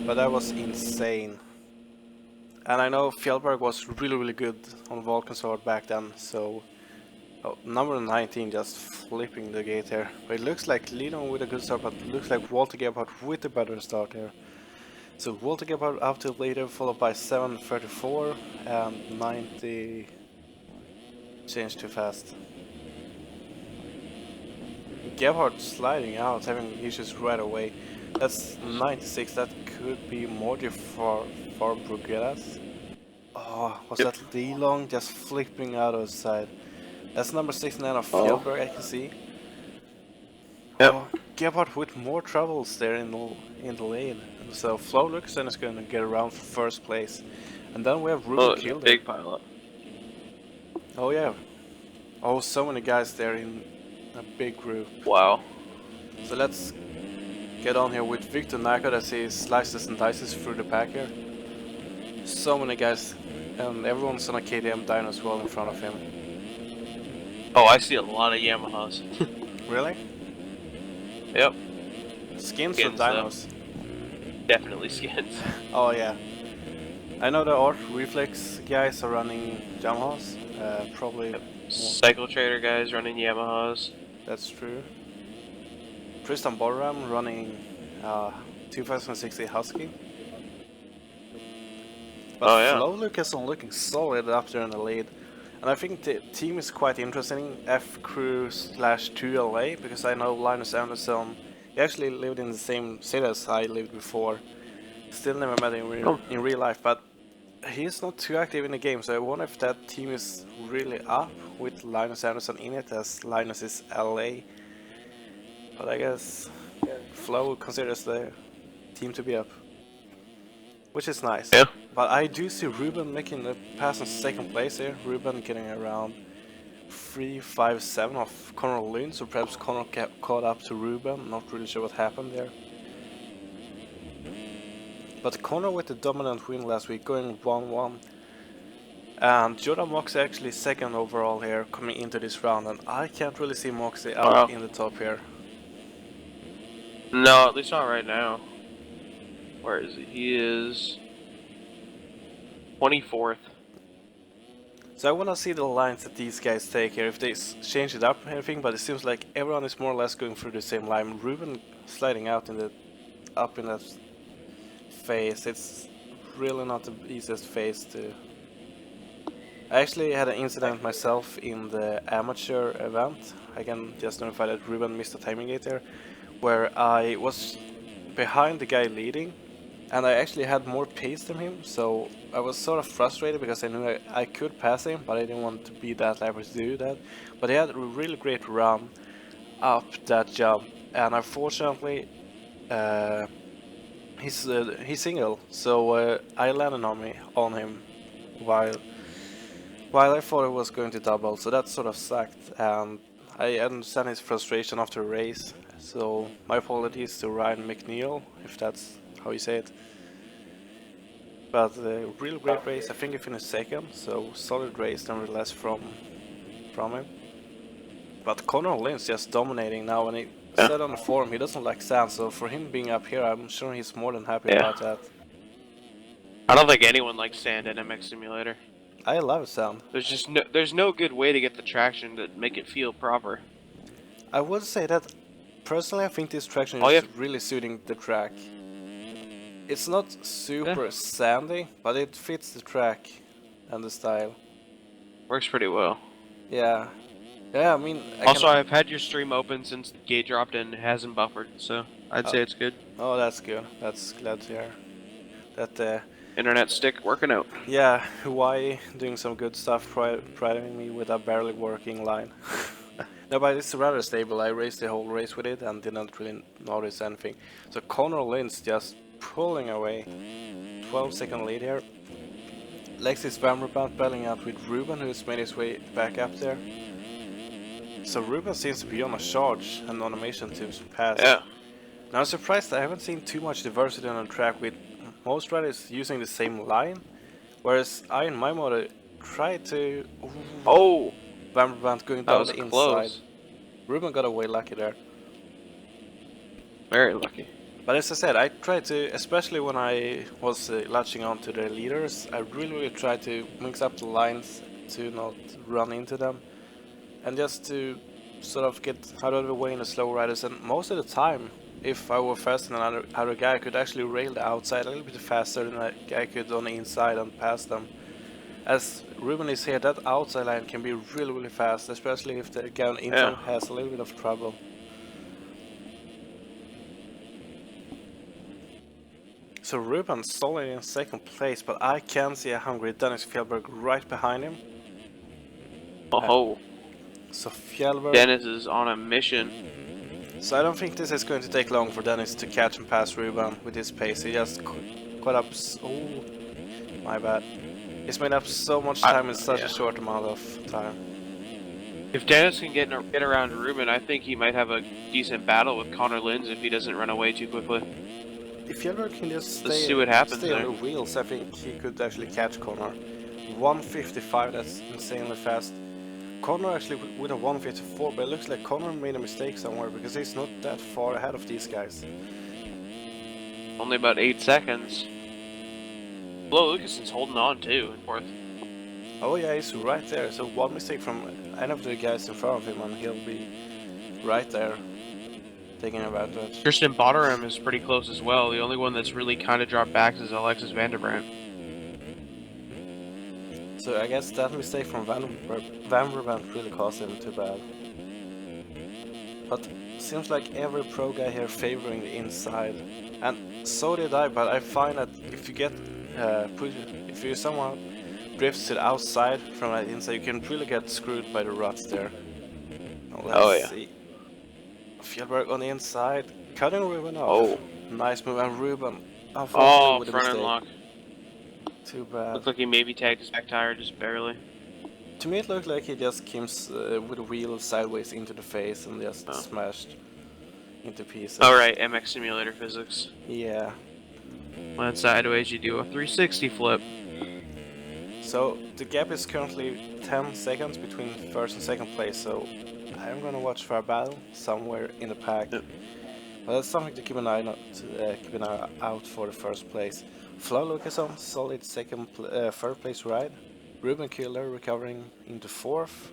but that was insane. And I know Fjellberg was really good on Valkenswaard back then, so number 19 just flipping the gate here. But it looks like Lidon with a good start, but it looks like Walter Gebhardt with a better start here. So Walter Gebhardt up to later, followed by 734 and 90. Changed too fast. Gebhardt sliding out, having issues right away. That's 96. That could be Morty for Brugueras. Oh, was that Lee Long just flipping out of the side? That's number 69 of Fjellberg, I can see. Yep. Oh, Gebhardt with more troubles there in the lane. So Flo Luxon is going to get around for first place. And then we have Ruben Kilder. Big pile up. Oh yeah. Oh, so many guys there in a big group. Wow. So let's get on here with Victor Naka as he slices and dices through the pack here. So many guys, and everyone's on a KTM dyno as well in front of him. Oh, I see a lot of Yamahas. Really? Yep. Skins or dynos? Definitely skins. Oh yeah. I know the Art Reflex guys are running Yamahas. Probably. Yep. Cycle Trader guys running Yamahas. That's true. Tristan Borram running 2060 Husky. But oh yeah. Flo Lucas on looking solid up there in the lead. And I think the team is quite interesting, F-Crew/2LA, because I know Linus Anderson, he actually lived in the same city as I lived before. Still never met him in real life, but he's not too active in the game, so I wonder if that team is really up with Linus Anderson in it, as Linus is LA. But I guess Flo considers the team to be up, which is nice. Yeah. But I do see Ruben making the pass in second place here. Ruben getting around 3.57 of Conor Lund, so perhaps Conor caught up to Ruben. Not really sure what happened there. But Conor with the dominant win last week, going 1-1. And Jordan Moxie actually second overall here, coming into this round, and I can't really see Moxie out in the top here. No, at least not right now. Where is he? He is 24th. So I want to see the lines that these guys take here, if they change it up and everything, but it seems like everyone is more or less going through the same line. Ruben sliding out in that phase, it's really not the easiest phase to... I actually had an incident myself in the amateur event. I can just notify that Ruben missed a timing gate there, where I was behind the guy leading, and I actually had more pace than him, so I was sort of frustrated because I knew I could pass him, but I didn't want to be that level to do that. But he had a really great run up that jump, and unfortunately he's single, so I landed on him while I thought it was going to double, so that sort of sucked, and I understand his frustration after a race, so my apologies to Ryan McNeil, if that's how you say it. But a real great race. I think he finished second, so solid race nevertheless from him. But Conor Lynn's just dominating now, and he said on the forum he doesn't like sand, so for him being up here, I'm sure he's more than happy about that. I don't think anyone likes sand in MX Simulator. I love sand. There's no good way to get the traction to make it feel proper. I would say that personally I think this traction is really suiting the track. It's not super sandy, but it fits the track and the style. Works pretty well. Yeah. Yeah, I mean... I've had your stream open since the gate dropped and it hasn't buffered, so I'd say it's good. Oh, that's good. That's glad to hear. That internet stick working out. Yeah, Hawaii doing some good stuff, providing me with a barely working line. No, but it's rather stable. I raced the whole race with it and didn't really notice anything. So Conor Lynn's just pulling away. 12-second lead here. Lexis Vanderbrand battling out with Ruben, who's made his way back up there. So Ruben seems to be on a charge and animation to pass. Yeah. Now I'm surprised I haven't seen too much diversity on the track, with most riders using the same line, whereas I in my motor tried to... Oh! Vanderbrand going down the inside. Close. Ruben got away lucky there. Very lucky. But as I said, I tried to, especially when I was latching on to the leaders, I really tried to mix up the lines to not run into them and just to sort of get out of the way in the slow riders. And most of the time, if I were faster than another guy, I could actually rail the outside a little bit faster than a guy could on the inside and pass them. As Ruben is here, that outside line can be really fast, especially if the guy on the inside has a little bit of trouble. So Ruben solid in second place, but I can see a hungry Dennis Fjellberg right behind him. Oh, So Fjellberg... Dennis is on a mission. So I don't think this is going to take long for Dennis to catch and pass Ruben with his pace. He just caught up... Oh, my bad. He's made up so much time in such a short amount of time. If Dennis can get around Ruben, I think he might have a decent battle with Connor Lins if he doesn't run away too quickly. If Fjellberg can just Let's see what happens stay there. on the wheels, I think he could actually catch Connor. 155, that's insanely fast. Connor actually with a 154, but it looks like Connor made a mistake somewhere because he's not that far ahead of these guys. Only about 8 seconds. Flo Lucason's holding on too in fourth. Oh yeah, he's right there. So one mistake from any of the guys in front of him and he'll be right there taking advantage. Tristan Botteram is pretty close as well. The only one that's really kind of dropped back is Alexis Vanderbrandt. So I guess that mistake from Vanderbrandt really cost him too bad. But seems like every pro guy here favoring the inside, and so did I. But I find that if you get if you somehow drifts to the outside from that inside, you can really get screwed by the ruts there. Now, let's see. Fjellberg on the inside, cutting Ruben off. Oh, nice move, and Ruben. Oh, with front end lock. Too bad. Looked like he maybe tagged his back tire just barely. To me, it looked like he just came with the wheel sideways into the face and just smashed into pieces. Alright, MX Simulator physics. Yeah. When sideways, you do a 360 flip. So the gap is currently 10 seconds between first and second place, so I'm gonna watch for a battle somewhere in the pack. Yep. But that's something to keep an eye out for the first place. Flo Lucason, solid third place ride. Ruben Killer recovering into fourth.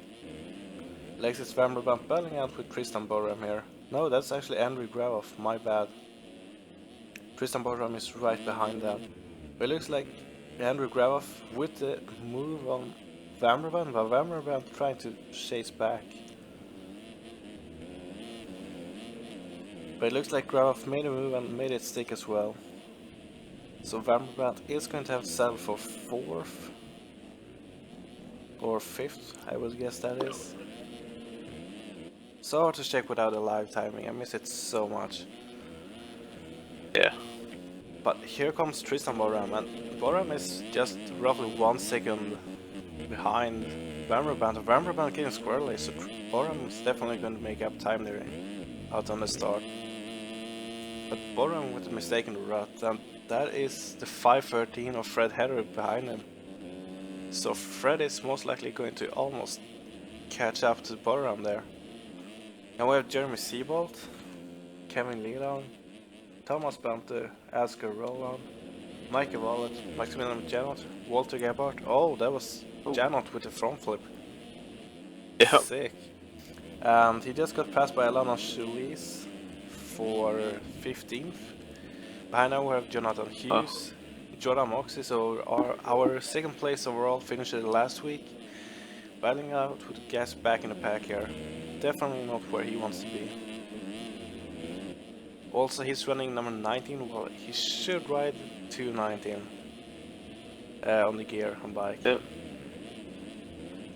Alexis Vanderbrandt battling out with Tristan Borram here. No, that's actually Andrew Gravoff, my bad. Tristan Borram is right behind that. But it looks like Andrew Gravoff with the move on Vanderbrandt, while Vanderbrandt trying to chase back. But it looks like Gravoff made a move and made it stick as well. So Vanderbrandt is going to have to settle for fourth. Or fifth, I would guess that is. So hard to check without a live timing, I miss it so much. Yeah. But here comes Tristan Borram, and Borram is just roughly 1 second behind Vanderbrandt. And Vanderbrandt getting squirrely, so Borram is definitely going to make up time there out on the start. But Borram with a mistake in the rut, and that is the 513 of Fred Heather behind him. So Fred is most likely going to almost catch up to Borram there. And we have Jeremy Seabolt, Kevin Leland, Thomas Bente, Asger Roland, Michael Wallet, Maximilian Janot, Walter Gebhardt. Oh, that was Janot with the front flip. Yep. Sick. And he just got passed by Alana Chulis for 15th. Behind now we have Jonathan Hughes, Jordan Moxie, so our second place overall finisher last week. Battling out with the guys back in the pack here. Definitely not where he wants to be. Also, he's running number 19. Well, he should ride 219 on the gear on bike. Yep.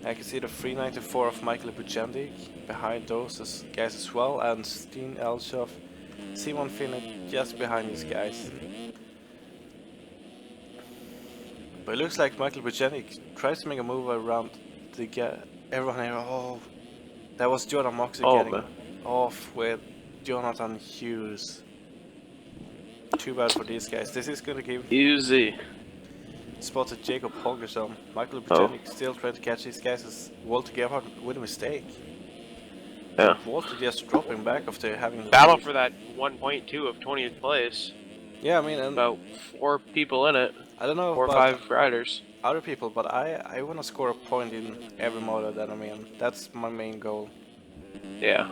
I can see the 394 of Michael Buchendik behind those guys as well, and Steen Elshoff, Simon Finnick just behind these guys. But it looks like Michael Buchendik tries to make a move around to get everyone here. Oh, that was Jordan Moxie getting off with Jonathan Hughes. Too bad for these guys. This is going to give easy. Spotted Jacob Holgersson. Michael Buchendik still trying to catch these guys as Walter Gebhardt with a mistake. Yeah. Walter just dropping back after having the Battle lead. for that 1.2 of 20th place. Yeah, I mean, and About 4 people in it. I don't know 4 or about 5 riders. other people, but I want to score a point in every moto that I'm in. That's my main goal. Yeah.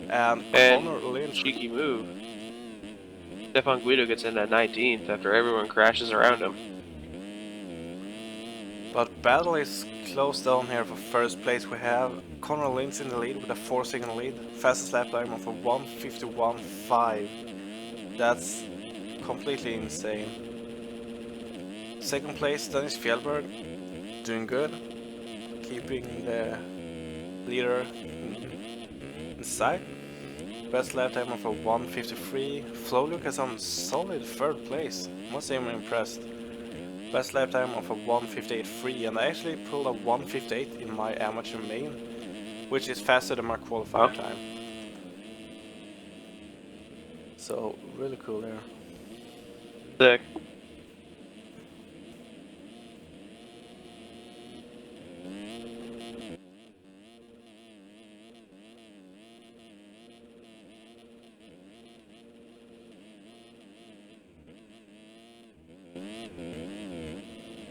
And And Connor Lynch, cheeky move. Stefan Guido gets in at 19th after everyone crashes around him. but battle is close down here for first place. We have Connor Lynch in the lead with a 4-second lead. Fastest lap time of a 1:51.5. That's completely insane. Second place, Dennis Fjellberg, doing good, keeping the leader in sight. Best lap time of a 1:53. Flo Lucas on solid third place. Must say I'm impressed. Best lap time of a 1:58.3, and I actually pulled a 1:58 in my amateur main, which is faster than my qualifier time. So really cool there. Sick.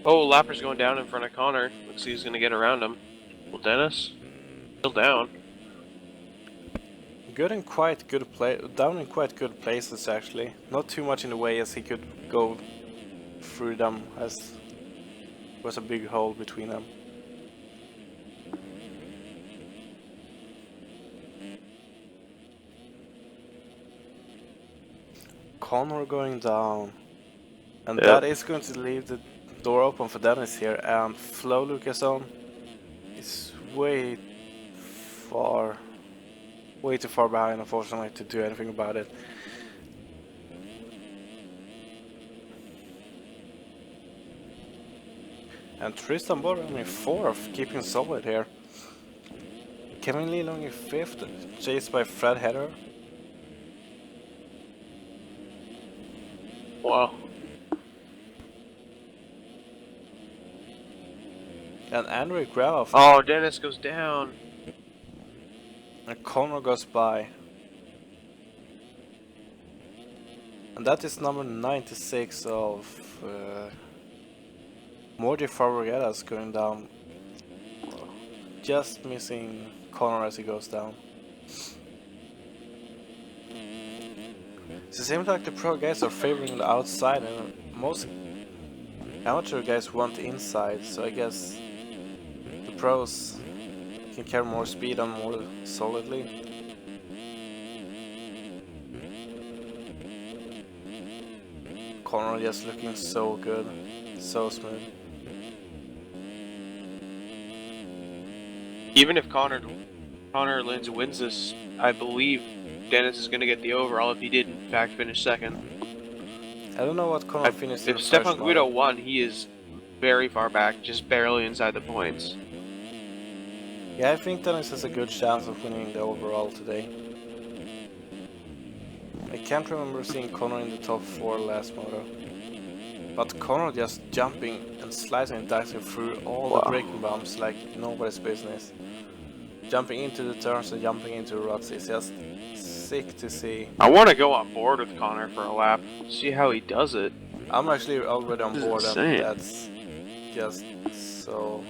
Oh, Lapper's going down in front of Connor. Looks like he's going to get around him. Well, Dennis, still down. Good and quite good down in quite good places actually. Not too much in the way as he could go through them, as there was a big hole between them. Connor going down, and that is going to leave the door open for Dennis here, and Flo Lucason is way too far behind, unfortunately, to do anything about it. And Tristan Borg in fourth, keeping solid here. Kevin Leelong in fifth, chased by Fred Header. Wow. And Andre Graf. Oh, Dennis goes down. And Connor goes by. And that is number 96 of Morty Fabregas going down. Just missing Connor as he goes down. So it seems like the pro guys are favoring the outside, and most amateur guys want the inside, so I guess the pros can carry more speed and more solidly. Connor just looking so good, so smooth. Even if Connor Lindsay wins this, I believe Dennis is going to get the overall if he did in fact finish second. I don't know what Connor finished in If the Stefan first Guido model. won, he is very far back, just barely inside the points. Yeah, I think Dennis has a good chance of winning the overall today. I can't remember seeing Connor in the top 4 last moto. But Connor just jumping and slicing and dicing through all the braking bumps like nobody's business. Jumping into the turns and jumping into the ruts is just sick to see. I want to go on board with Connor for a lap, see how he does it. I'm actually already on board, insane. and that's just so...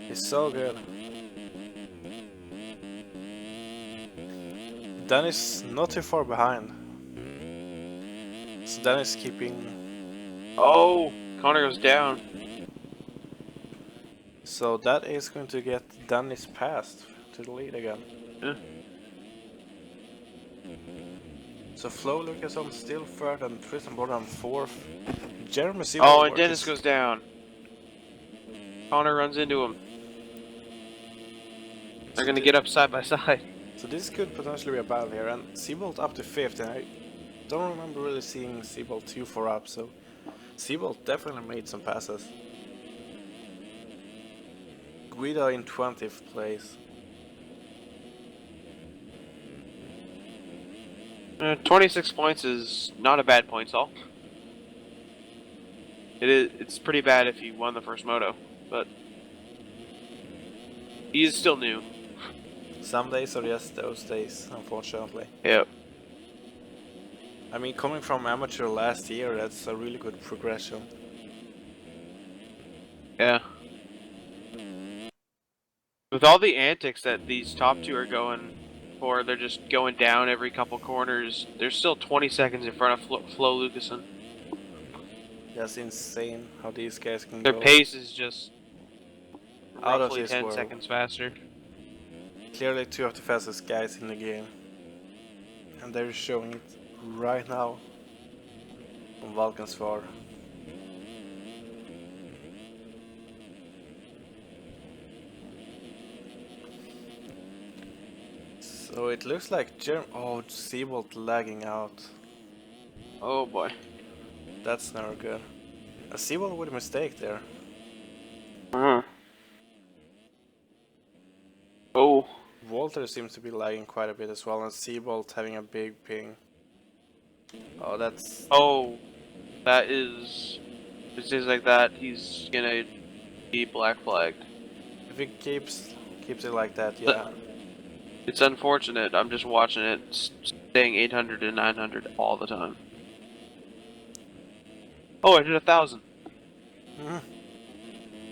He's so good. Dennis not too far behind. So Dennis keeping... Oh, Connor goes down. So that is going to get Dennis passed to the lead again. Yeah. So Flo Lucason still third and Tristan Borg fourth. Jeremy Seaworth. Oh, and Dennis goes down. Connor runs into him. They're going to get up side by side. So this could potentially be a battle here, and Seabolt up to 5th, and I don't remember really seeing Seabolt too far up, so Seabolt definitely made some passes. Guido in 20th place. 26 points is not a bad points all. It's pretty bad if he won the first moto, but he is still new. Some days are just those days, unfortunately. Yep. I mean, coming from amateur last year, that's a really good progression. Yeah. With all the antics that these top two are going for, they're just going down every couple corners. They're still 20 seconds in front of Flo Lucasen. That's insane how these guys can Their go. pace is just Out of roughly this 10 world. seconds faster. Clearly two of the fastest guys in the game. And they're showing it right now on Valkenswaard. So it looks like oh, Seabolt lagging out. Oh boy. That's never good. A Seabolt with a mistake there. Oh. Walter seems to be lagging quite a bit as well, and Seabolt having a big ping. Oh, that's... Oh. That is... If it stays like that, he's gonna be black flagged. If he keeps it like that, yeah. It's unfortunate. I'm just watching it staying 800 and 900 all the time. Oh, I did 1,000.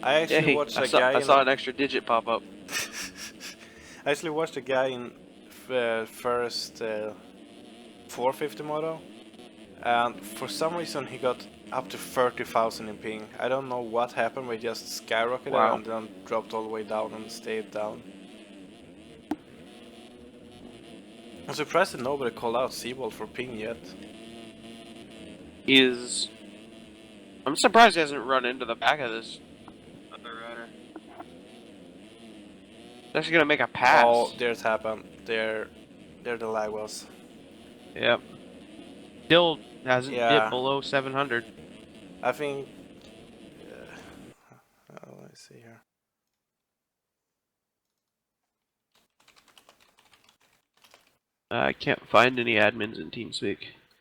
I actually watched a guy. I saw an extra digit pop up. I actually watched a guy in first 450 Moto, and for some reason he got up to 30,000 in ping. I don't know what happened, but he just skyrocketed Wow. and then dropped all the way down and stayed down. I'm surprised that nobody called out Seabolt for ping yet. I'm surprised he hasn't run into the back of this other rider. He's actually gonna make a pass. Oh, there's happened. There the lag was. Yep. Still hasn't Yeah. dipped below 700. I think. Let's see here. I can't find any admins in TeamSpeak.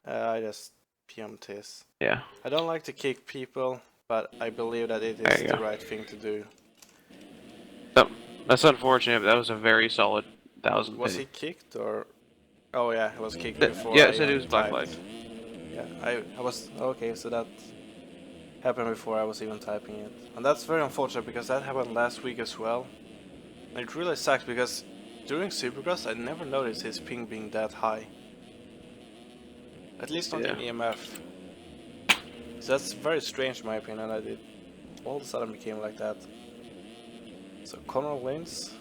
I just PM'd this. Yeah. I don't like to kick people, but I believe that it is the right thing to do. So, that's unfortunate, but that was a very solid 1,000 Was ping. he kicked or? Oh yeah, he was kicked before. Yeah, I said he was black flagged. Yeah, I was okay. So that happened before I was even typing it, and that's very unfortunate because that happened last week as well. And it really sucks because during Supercross I never noticed his ping being that high. At least not in EMF. So that's very strange in my opinion that it all of a sudden became like that. So Connor wins.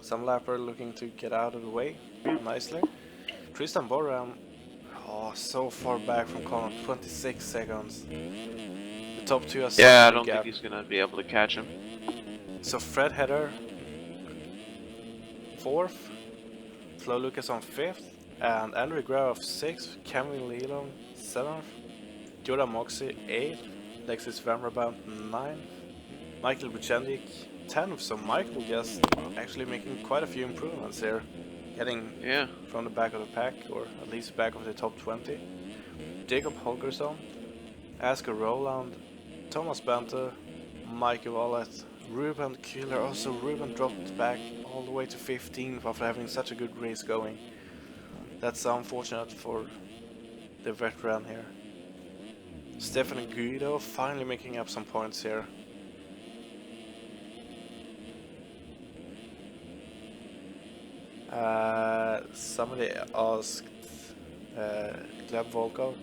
Some lapper looking to get out of the way nicely. Tristan Boram, oh, so far back from Connor, 26 seconds. The top two are Yeah, I don't think he's gonna be able to catch him. So Fred Header 4th, Flo Lucas on 5th, and Andrew Grau 6th, Cameron Leland 7th, Yoda Moxie 8th, Lexus Vanderbilt 9th, Michael Buchendik 10th. So Michael just actually making quite a few improvements here, getting from the back of the pack, or at least back of the top 20. Jacob Holgersson, Asker Roland, Thomas Benter, Michael Wallet, Ruben Kühler. Also Ruben dropped back all the way to 15th after having such a good race going. That's unfortunate for the veteran here. Stefan Guido finally making up some points here. Somebody asked Gleb Volkov.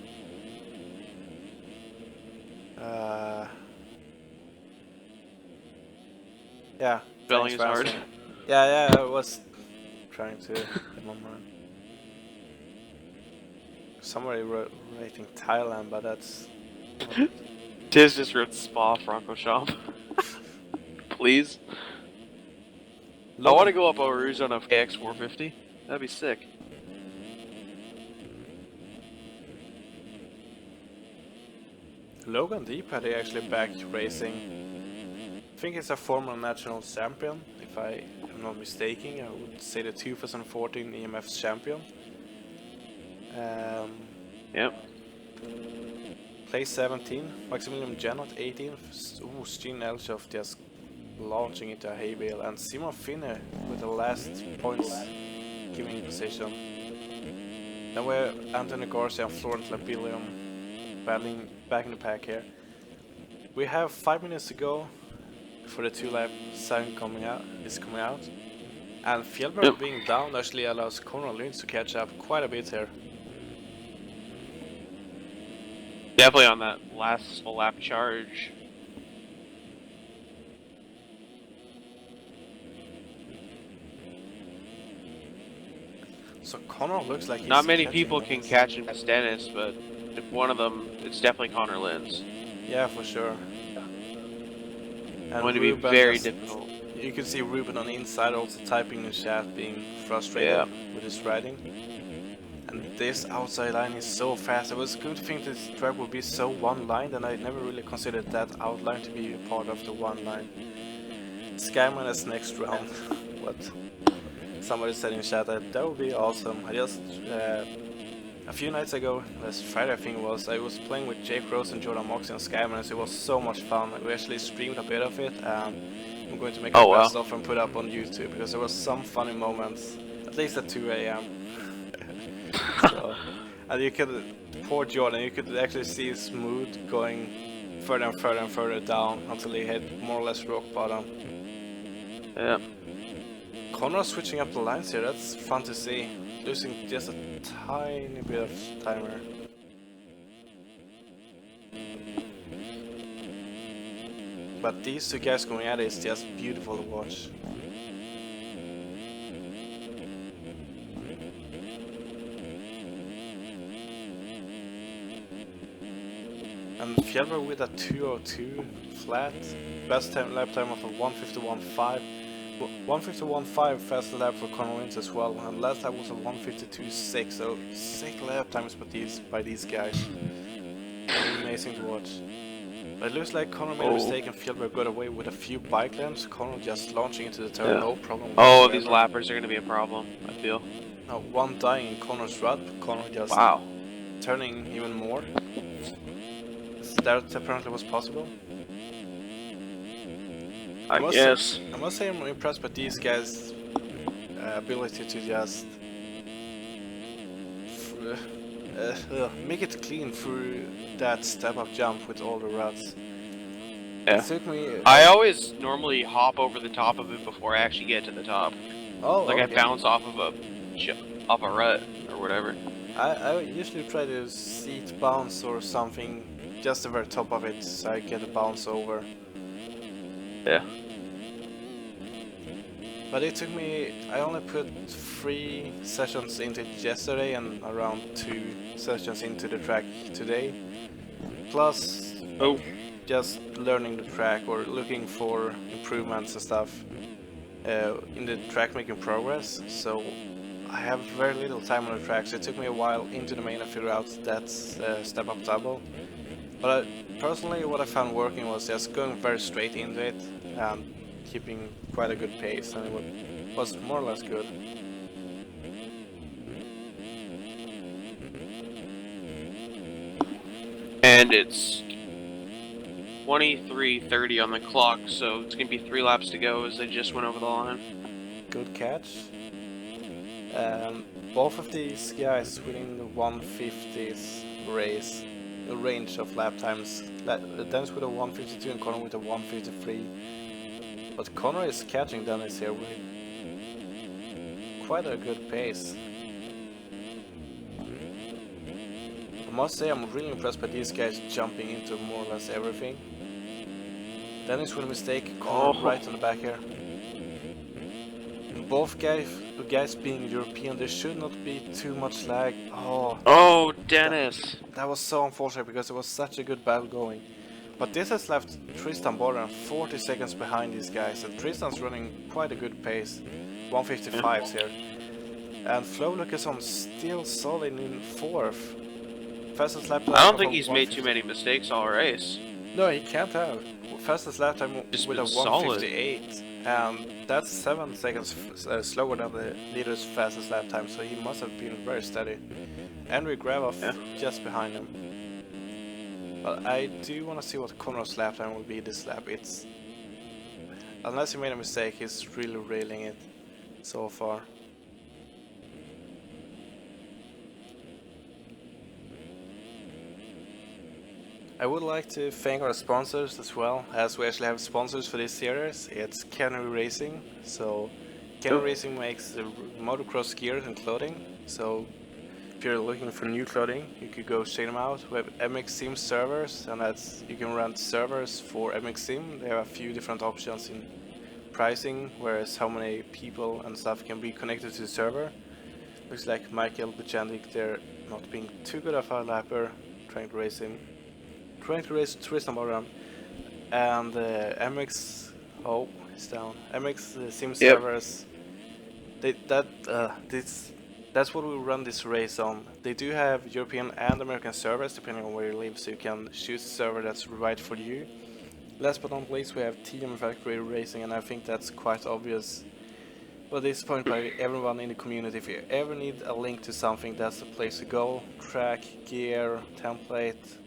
Yeah. Spelling is hard. Yeah, I was trying to remember. Somebody rating Thailand, but that's... Tiz just wrote Spa Francorchamps. Please. I want to go up Arouge on a KX450. That'd be sick. Logan Deepatty actually back racing. I think he's a former national champion, if I am not mistaken. I would say the 2014 EMF champion. Yep. Place 17, Maximilian Janot 18th. Ooh, Steen Elshoff just launching into a hay bale, and Simon Finne with the last points giving position. Then we're Anthony Garcia and Florent Labillion battling back in the pack here. We have 5 minutes to go before the 2-lap sign coming out. And Fjellberg being down actually allows Conor Lynch to catch up quite a bit here. Definitely on that last full lap charge. So Conor looks like he's Not many catching people up. can catch him as Dennis, but if one of them, it's definitely Connor Lynch. Yeah, for sure. And Going to be Ruben very difficult. You can see Ruben on the inside also typing in the chat, being frustrated with his riding. And this outside line is so fast. I was going to think this track would be so one-lined, and I never really considered that outline to be a part of the one line. Skyman is next round. What? Somebody said in chat that would be awesome. I just a few nights ago, last Friday I think it was, I was playing with Jake Rose and Jordan Moxley and Skyman, so it was so much fun. We actually streamed a bit of it, and I'm going to make the best of and put up on YouTube, because there was some funny moments, at least at 2 AM. So, and you could, poor Jordan, you could actually see his mood going further and further and further down until he hit more or less rock bottom. Yeah. Conor switching up the lines here, that's fun to see. Losing just a tiny bit of timer. But these two guys going at it is just beautiful to watch. And Fjellberg with a 2:02 flat, best lap time of a 1:51.5. 1:51.5 fast lap for Conor Lynch as well, and last lap was a 1:52.6, so sick lap times by these guys. Amazing to watch. But it looks like Conor made a mistake and Fjellberg got away with a few bike lamps. Conor just launching into the turn, no problem. Oh, these lappers are going to be a problem, I feel. Now one dying in Conor's rut, Conor just turning even more. That apparently was possible. I must say I'm impressed by these guys' ability to just make it clean through that step-up jump with all the ruts. Yeah. It took me, I always normally hop over the top of it before I actually get to the top. Oh, like okay. I bounce off of a rut or whatever. I usually try to seat bounce or something just the very top of it, so I get a bounce over. Yeah. But it took me, I only put 3 sessions into it yesterday and around 2 sessions into the track today. Plus, just learning the track or looking for improvements and stuff in the track making progress. So I have very little time on the track, so it took me a while into the main to figure out that step-up double. But personally, what I found working was just going very straight into it and keeping quite a good pace, and it was more or less good. And it's 23:30 on the clock, so it's gonna be 3 laps to go as they just went over the line. Good catch. Both of these guys within the 150s race, a range of lap times. Dennis with a 152 and Conor with a 153. But Conor is catching Dennis here with quite a good pace. I must say I'm really impressed by these guys jumping into more or less everything. Dennis with a mistake, Conor right on the back here. And both guys being European, there should not be too much lag. Oh, Dennis! That was so unfortunate because it was such a good battle going. But this has left Tristan Border 40 seconds behind these guys, and Tristan's running quite a good pace, 155s here. And Flo Lucasson still solid in 4th. Fastest lap time. I don't think he's made too many mistakes all race. No, he can't have. Fastest lap time with a 158, and that's 7 seconds slower than the leader's fastest lap time, so he must have been very steady. Andrew Gravov just behind him. But I do want to see what Conor's lap time will be this lap. unless he made a mistake, he's really railing it so far. I would like to thank our sponsors as well, as we actually have sponsors for this series. It's Canary Racing. So Canary Racing makes the motocross gear and clothing. So if you're looking for new clothing, you could go check them out. We have MX Sim servers, and that's you can rent servers for MX Sim. They have a few different options in pricing, whereas how many people and stuff can be connected to the server. Looks like Michael Buchandic, they're not being too good of a lapper, trying to race Tristan Moram, and MX. Oh, he's down. MX Sim servers. That's what we run this race on. They do have European and American servers depending on where you live, so you can choose a server that's right for you. Last but not least, we have TM Factory Racing, and I think that's quite obvious. But this point by everyone in the community, if you ever need a link to something, that's the place to go. Track, gear, template,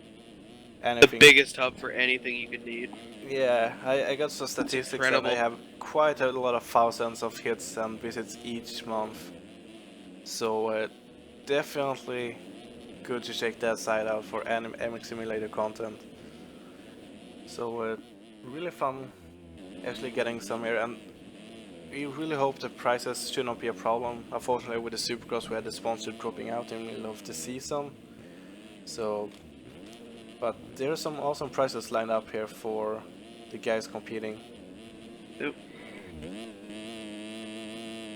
anything. The biggest hub for anything you could need. Yeah, I got some statistics and I have quite a lot of thousands of hits and visits each month. So definitely good to check that site out for any MX Simulator content. So really fun actually getting some here, and we really hope the prices should not be a problem. Unfortunately with the Supercross we had the sponsor dropping out in the middle of the season. So, but there are some awesome prices lined up here for the guys competing. Yep.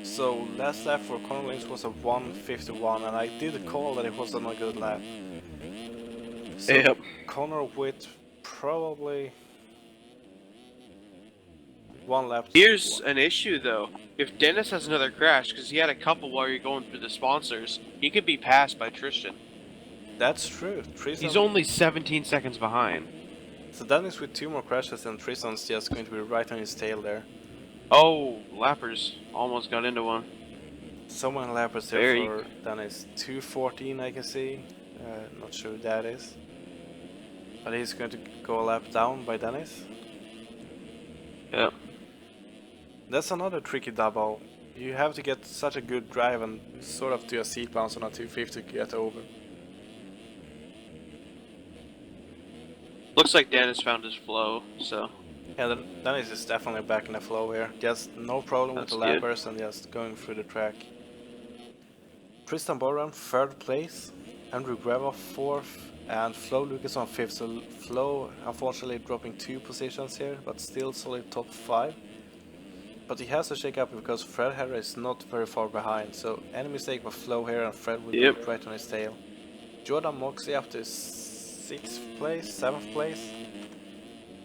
So last lap for Connor Lynch was a 1:51, and I did call that it wasn't a good lap. So yep. Connor with probably one lap. Here's an issue though. If Dennis has another crash, because he had a couple while you're going through the sponsors, he could be passed by Tristan. That's true. Tristan... He's only 17 seconds behind. So Dennis with 2 more crashes and Tristan's just going to be right on his tail there. Oh, lappers almost got into one. So many lappers here for Dennis. 2:14 I can see. Not sure who that is. But he's going to go a lap down by Dennis. Yeah. That's another tricky double. You have to get such a good drive and sort of do a seat bounce on a 250 to get over. Looks like Dennis found his flow, so... Yeah, Dennis is definitely back in the flow here. Just no problem with the lappers and just going through the track. Tristan Boran 3rd place, Andrew Greva 4th, and Flo Lucas on 5th. So Flo unfortunately dropping 2 positions here, but still solid top 5. But he has to shake up because Fred Herrera is not very far behind, so any mistake by Flo here and Fred will be right on his tail. Jordan Moxley up to 6th place, 7th place.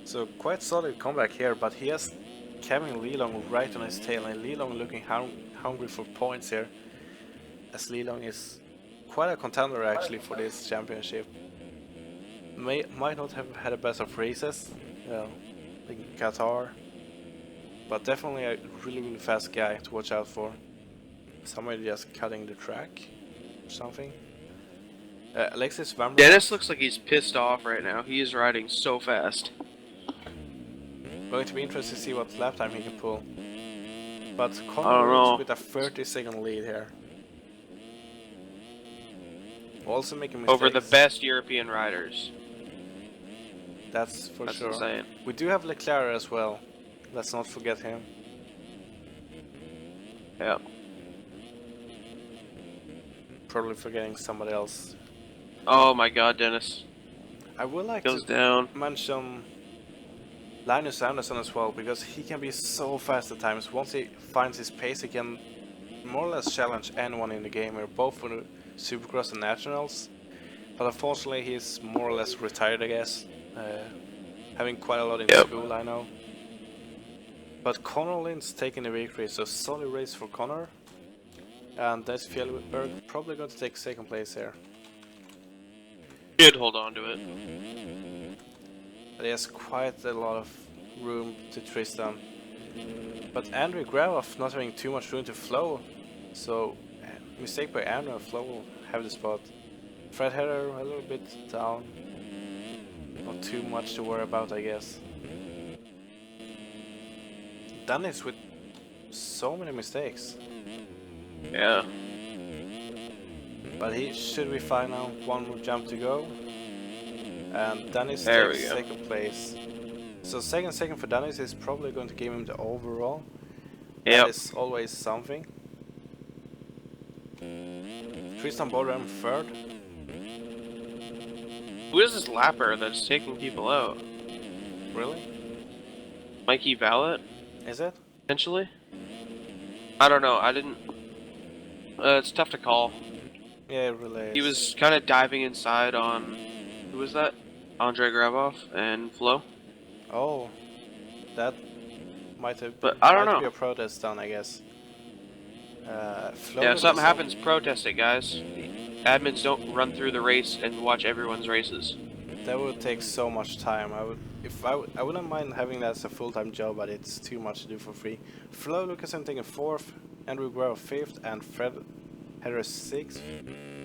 So quite solid comeback here, but he has Kevin Lelong right on his tail, and Lelong looking hungry for points here, as Lelong is quite a contender actually for this championship. Might not have had the best of races, in Qatar, but definitely a really fast guy to watch out for. Somebody just cutting the track or something. Alexis Van Dennis looks like he's pissed off right now. He is riding so fast. Going to be interesting to see what lap time he can pull. But Connor with a 30-second lead here. Also making mistakes. Over the best European riders. That's for sure. Insane. We do have Leclerc as well. Let's not forget him. Yeah. Probably forgetting somebody else. Oh my god, Dennis. I would like to mention Linus Anderson as well, because he can be so fast at times. Once he finds his pace, he can more or less challenge anyone in the game here, both for the Supercross and Nationals. But unfortunately, he's more or less retired, I guess. Having quite a lot in school, I know. But Connor Lynch taking the victory, so solid race for Connor. And Des Fjellberg probably going to take 2nd place here. Should hold on to it. But he has quite a lot of room to Tristan. But Andrew Gravoff not having too much room to flow. So mistake by Andrew and Flo will have the spot. Fred Herrera a little bit down. Not too much to worry about, I guess. Dennis with so many mistakes. Yeah. But he should be fine now. One more jump to go. And Dennis There takes we go. second place. So second for Dennis is probably going to give him the overall. That Yep. is always something. Tristan Bodram third. Who is this lapper that's taking people out? Really? Mikey Vallet, Is it? potentially? I don't know. I didn't. It's tough to call. Yeah, it really is. He was kind of diving inside on. Who was that? Andre Gravov and Flo. Oh, that might have But I don't might be know. a protest done, I guess. Flo Yeah, if something Lucasson- happens, protest it, guys. Admins don't run through the race and watch everyone's races. That would take so much time. I wouldn't mind having that as a full-time job, but it's too much to do for free. Flo Lucasson taking fourth, Andrew Guerrero fifth, and Fred Header sixth.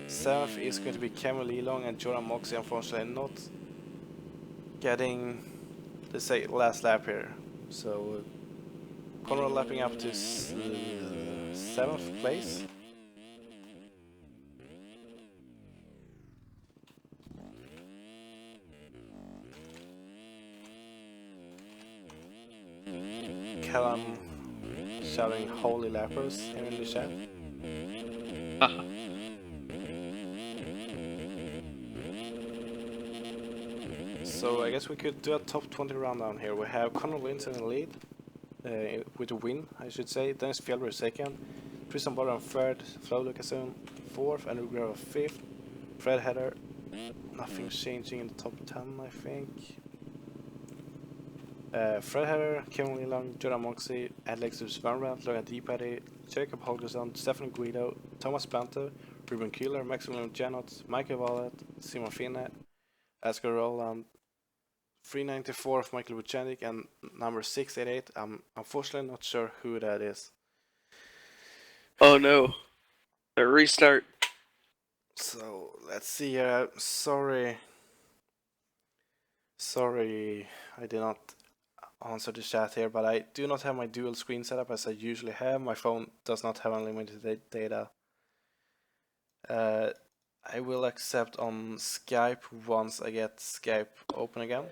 Seventh is going to be Camille Lelong, and Jordan Moxie unfortunately not getting the last lap here. So Conrad lapping up to 7th place. Callum shouting holy lappers here in the chat. So I guess we could do a top 20 rundown here. We have Conor Lins in the lead, with a win, I should say. Dennis Fjellberg second, Tristan Bodram third, Flo Lucasson fourth, Andrew Guerrero fifth, Fred Header. Nothing changing in the top 10, I think. Fred Header, Kevin Leland, Jordan Moxie, Alexis Vanbrand, Logan Deepatty, Jacob Holgersson, Stefan Guido, Thomas Planter, Ruben Kühler, Maximilian Janot, Michael Wallet, Simon Finne, Asger Roland, 394 of Michael Vucenic, and number 688. I'm unfortunately not sure who that is. Oh no. A restart. So let's see here. Sorry, I did not answer the chat here, but I do not have my dual screen set up as I usually have. My phone does not have unlimited data. I will accept on Skype once I get Skype open again.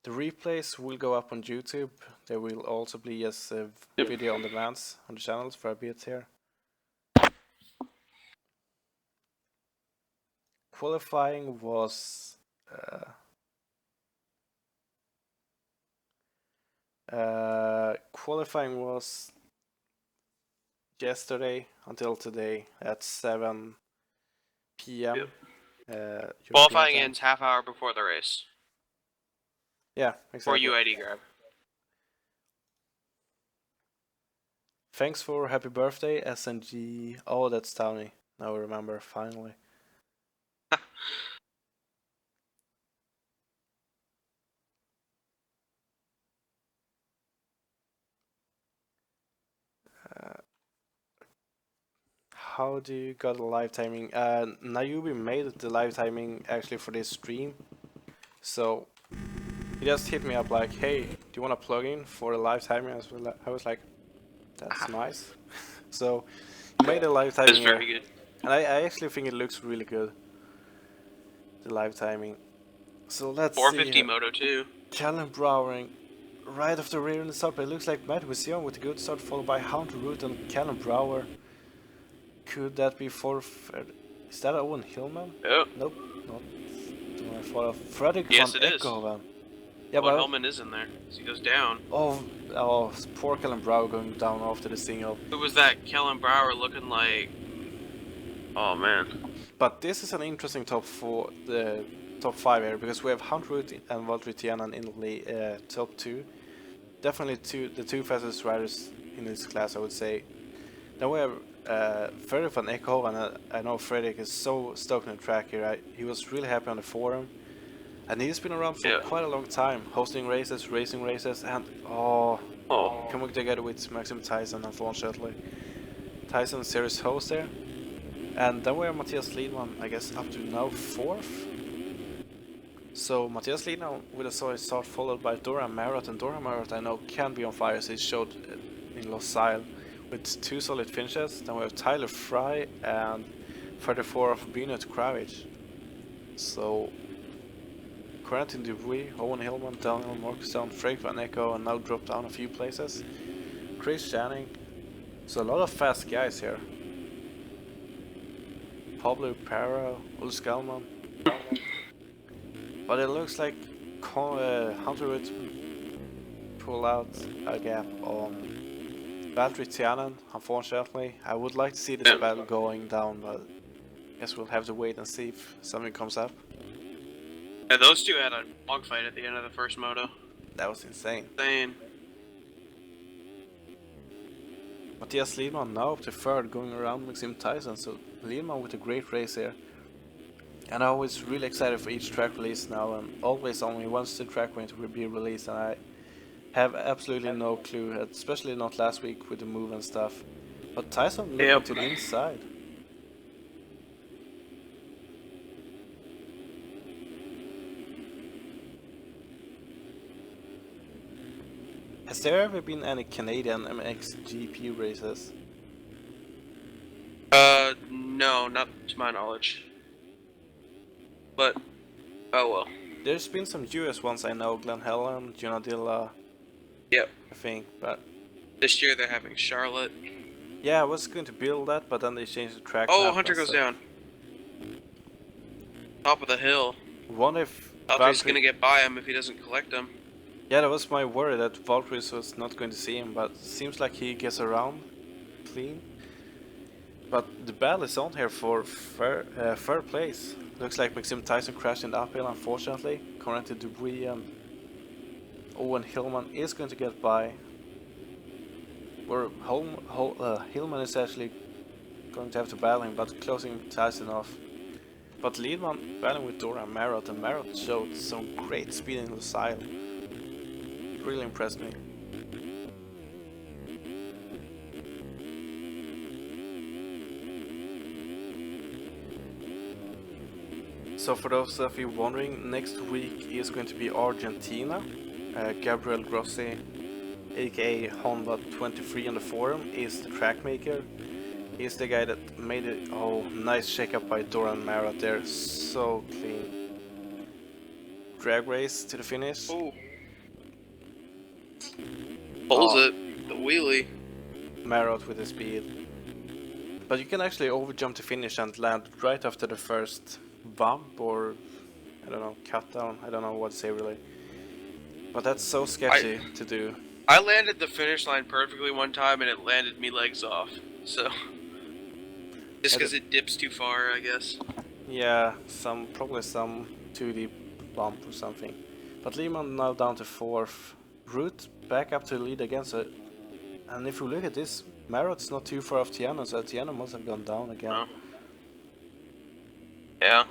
The replays will go up on YouTube. There will also be as a video on demands on the channels for a bit here. Qualifying was yesterday until today at 7 p.m. Yep. European Qualifying time. ends half hour before the race. Yeah, exactly. For UID grab. Thanks for happy birthday, SNG. Oh, that's Tony. Now I remember, finally. How do you got the live timing? Nayubi made the live timing actually for this stream. So he just hit me up like, hey, do you want to plug in for the live timing? I was like, that's nice. So he made a live timing. It's very good. And I actually think it looks really good. The live timing. So let's 450 see. Moto 2. Callum Browering right off the rear in the start, but it looks like Matt Wision with a good start, followed by Hunter Root and Callum Brower. Could that be fourth? Is that Owen Hillman? Yep. Nope, not the one I thought of. Fredrik Yes, van it is. Ekhoven. Yeah, Well, but Hellman is in there. So he goes down. oh, poor Callum Brower going down after the single. Who was that? Kellen Brower looking like... Oh, man. But this is an interesting top 5 here, because we have Hunter Root and Valtteri Tianen in the top 2. Definitely the two fastest riders in this class, I would say. Then we have Fredrik van Ekhoven. I know Fredrik is so stoked on the track here. He was really happy on the forum. And he's been around for quite a long time, hosting races, racing races, and coming together with Maxim Tyson, unfortunately. Tyson series host there. And then we have Matthias Liedman, I guess up to now 4th. So Matthias Lina with a solid start, followed by Dora Marot, and Dora Marot I know can be on fire, as he showed in Losail with 2 solid finishes. Then we have Tyler Fry and 34 of Bynut Kravich. So Quentin Dubuis, Owen Hillman, Daniel Morkstone, Frank Van Ecko, and now dropped down a few places. Chris Channing. So a lot of fast guys here. Pablo Parra, Ulf Skalman. But it looks like Hunter would pull out a gap on Valtteri Tianen, unfortunately. I would like to see this battle going down, but I guess we'll have to wait and see if something comes up. Yeah, those two had a dogfight at the end of the first moto. That was insane. Insane. Matthias Liedman now up to third, going around Maxim Tyson, so Liedman with a great race here. And I was really excited for each track release now, and always only once the track going to be released, and I have absolutely no clue, especially not last week with the move and stuff. But Tyson looking to the inside. Has there ever been any Canadian MXGP races? No, not to my knowledge. But, oh well. There's been some US ones I know, Glen Helen, Junadilla. Yep. I think, but this year they're having Charlotte. yeah, I was going to build that, but then they changed the track. Oh, Hunter goes down. Top of the hill. Wonder if Valtteri's gonna get by him if he doesn't collect them. Yeah, that was my worry, that Valtteri was not going to see him, but seems like he gets around clean. But the battle is on here for third place. Looks like Maxim Tyson crashed in the uphill, unfortunately. Currently Dubuis and Owen Hillman is going to get by. Where Hillman is actually going to have to battle him, but closing Tyson off. But Liedman battling with Dora and Marot showed some great speed in the side. Really impressed me. So for those of you wondering, next week is going to be Argentina. Gabriel Grossi, aka Honda 23 on the forum, is the track maker. He's the guy that made it. Oh, nice shake up by Doran Marot there, so clean. Drag race to the finish. Oh. Pulls it, the wheelie. Marot with the speed. But you can actually overjump to finish and land right after the first bump, or I don't know, cut down, I don't know what to say really. But that's so sketchy to do. I landed the finish line perfectly one time and it landed me legs off, so just because it dips too far, I guess. Yeah, probably some 2D bump or something. But Lehman now down to 4th. Root back up to the lead again, so, and if you look at this, Marot's not too far off Tiana, so Tiana must have gone down again. Oh. Yeah.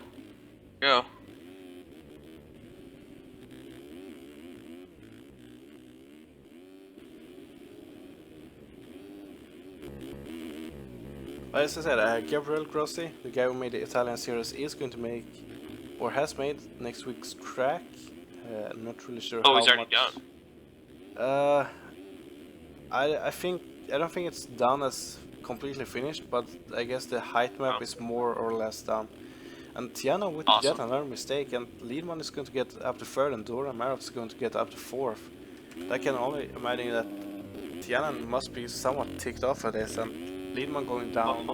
Go. But as I said, Gabriel Grossi, the guy who made the Italian series, is going to make, or has made, next week's track. I'm not really sure how he's already much. done. I don't think it's done as completely finished, but I guess the height map is more or less done. And Tiana with yet another mistake, and Liedman is going to get up to 3rd, and Dora Marot is going to get up to 4th. I can only imagine that Tiana must be somewhat ticked off at this, and Liedman going down,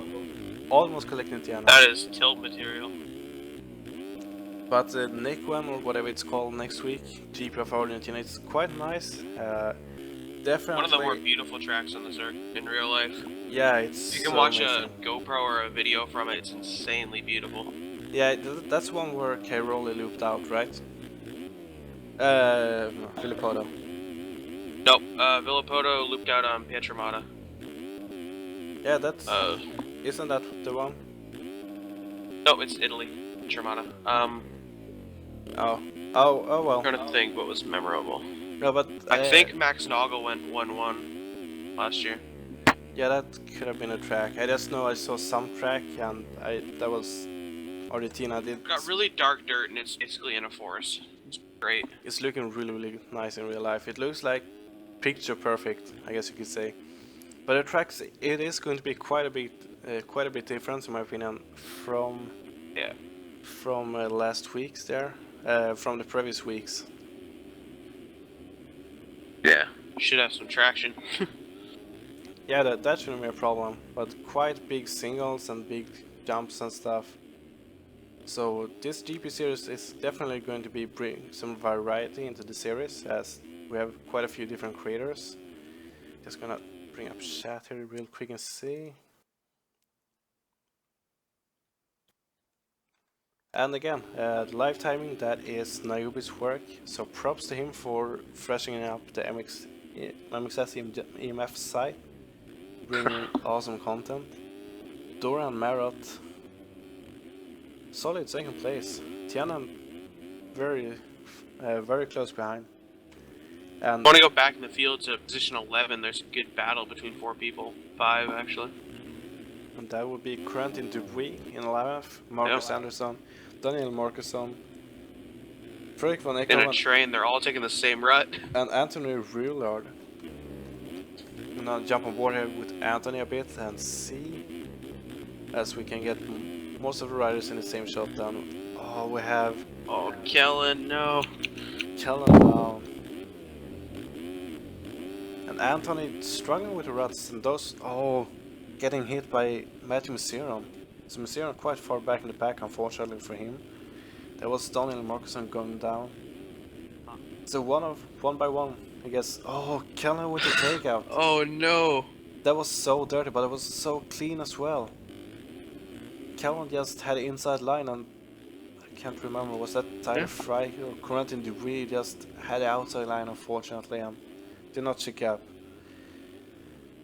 almost collecting Tiana. That is tilt material. But the Nick one, or whatever it's called next week, GP of Argentina, it's quite nice. Definitely one of the more beautiful tracks on the circuit in real life. Yeah, it's. You can watch a GoPro or a video from it. It's insanely beautiful. Yeah, that's one where Cairoli looped out, right? Villopoto. Nope, Villopoto looped out on Pietramata. Yeah, that's. Isn't that the one? No, it's Italy. Pietramata. Oh well. I'm trying to think what was memorable. No, but I think Max Noggle went 1-1 last year. Yeah, that could have been a track. I just know I saw some track, and that was Argentina did. Got really dark dirt and it's basically in a forest. It's great. It's looking really nice in real life. It looks like picture perfect, I guess you could say. But the tracks, it is going to be quite a bit different in my opinion from last week's there, from the previous weeks. Yeah. Should have some traction. Yeah, that shouldn't be a problem, but quite big singles and big jumps and stuff. So this GP series is definitely going to be bring some variety into the series, as we have quite a few different creators. Just gonna bring up chat here real quick and see. And again, the live timing, that is Nayubi's work, so props to him for freshening up the MXS EMF site, bringing awesome content. Dora and Marot, solid second place. Tianan, very close behind. And I want to go back in the field to position 11. There's a good battle between 4 people. 5, actually. And that would be Quentin Dubuis in 11th, Marcus Anderson, Daniel Markusson, Fredrik von In a Eckermann, train, they're all taking the same rut. and Anthony Rulard. I'm gonna jump on board here with Anthony a bit and see, as we can get most of the riders in the same shot down. Oh, we have... Oh, Kellen, no. Kellen down. And Anthony struggling with the ruts, and those... Oh, getting hit by Matthew Masiron. So Masiron quite far back in the back, unfortunately for him. There was Daniel Markusson going down. So one by one, I guess. Oh, Kellen with the takeout. Oh, no. That was so dirty, but it was so clean as well. Kellen just had the inside line, and I can't remember, was that Tyler Fry or Quentin Dubuis just had the outside line, unfortunately, and did not check up.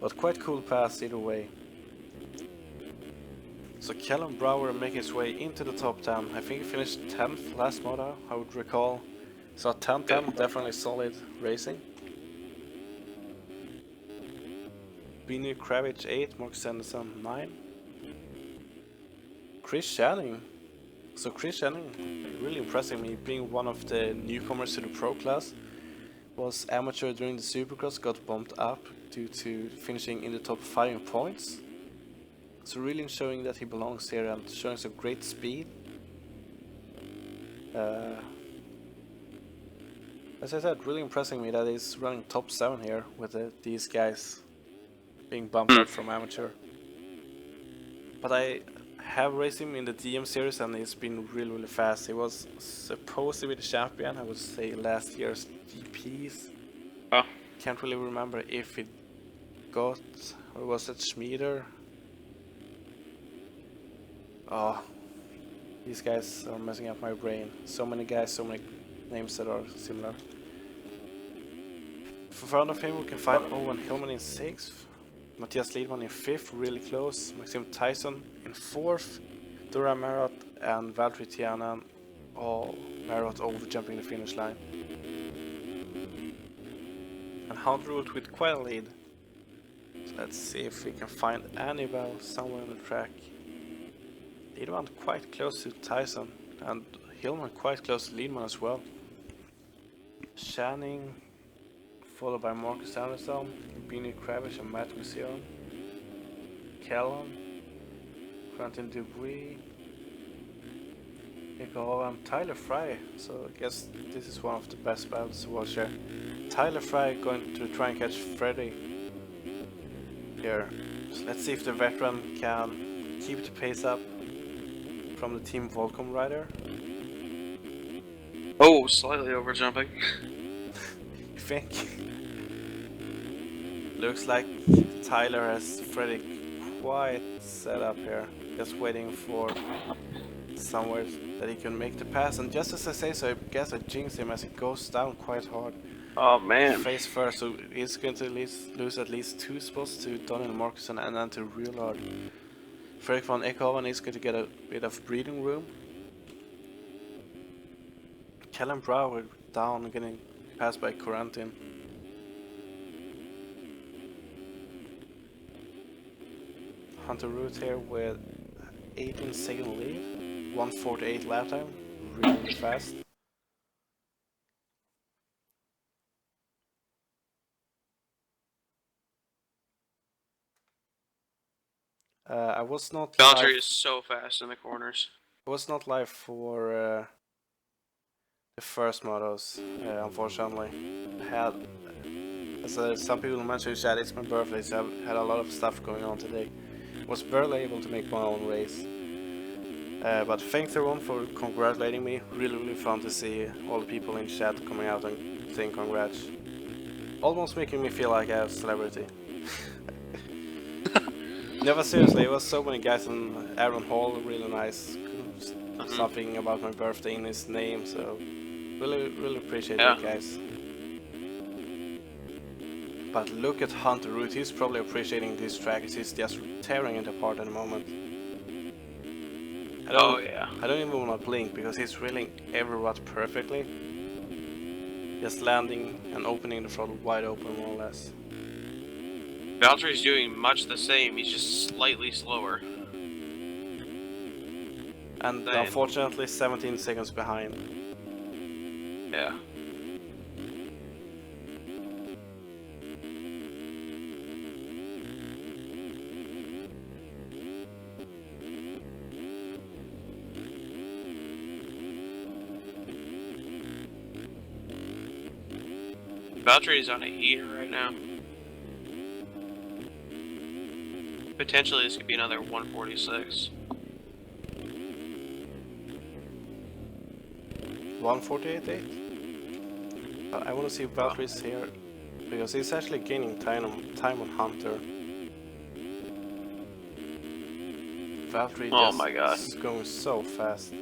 But quite cool pass either way. So Kellen Brower making his way into the top 10. I think he finished 10th last moto, I would recall. So 10-10, definitely solid racing. Bini Kravich 8, Mark Sanderson 9. Chris Channing. So Chris Channing, really impressing me, being one of the newcomers to the pro class. Was amateur during the Supercross, got bumped up due to finishing in the top 5 in points. So really showing that he belongs here and showing some great speed. As I said, really impressing me that he's running top 7 here with these guys being bumped up from amateur. But I have raced him in the DM series and he's been really fast. He was supposed to be the champion, I would say last year's GPs. Oh. Can't really remember if it got, or was it Schmieder? Oh, these guys are messing up my brain. So many guys, so many names that are similar. In front of him we can find Owen Hillman in 6th, Matthias Liedman in 5th, really close, Maxim Tyson in 4th, Dora Marot and Valtteri Tianan, all Marot over jumping the finish line. And Houndroot with quite a lead. So let's see if we can find Annibal somewhere on the track. Liedman quite close to Tyson, and Hillman quite close to Liedman as well. Channing, followed by Marcus Anderson, Bini Kravich and Matt Masiron. Kellen, Quentin Dubuis, and Tyler Fry. So I guess this is one of the best battles to watch here. Tyler Fry going to try and catch Freddy here. So let's see if the veteran can keep the pace up from the Team Volcom rider. Oh, slightly over jumping. You think? Looks like Tyler has Freddy quite set up here. Just waiting for somewhere that he can make the pass. And just as I say so, I guess I jinx him as he goes down quite hard. Oh, man. Face first, so he's going to lose at least 2 spots to Daniel Markusson and then to Rulard. Fredrik von Eckhoven is going to get a bit of breathing room. Kellen Brower down, getting passed by Corentin. Hunter Root here with 18-second lead. 1:48 lap time, really fast. I was not live. Valtteri is so fast in the corners. I was not live for the first motos, unfortunately. I had, as some people mentioned in chat, it's my birthday, so I've had a lot of stuff going on today. Was barely able to make my own race. But thanks everyone for congratulating me. Really fun to see all the people in chat coming out and saying congrats. Almost making me feel like a celebrity. No, but seriously, it was so many guys, and Aaron Hall, really nice. Something about my birthday in his name, so really appreciate it, guys. But look at Hunter Root, he's probably appreciating this track, he's just tearing it apart at the moment. I don't even want to blink because he's reeling every rut perfectly. Just landing and opening the throttle wide open, more or less. Valtteri's doing much the same, he's just slightly slower. And unfortunately 17 seconds behind. Yeah. Valtteri's on a heater right now. Potentially this could be another 146. 1:48.8. I want to see if Valtteri's here because he's actually gaining time on Hunter. Valtteri is going so fast.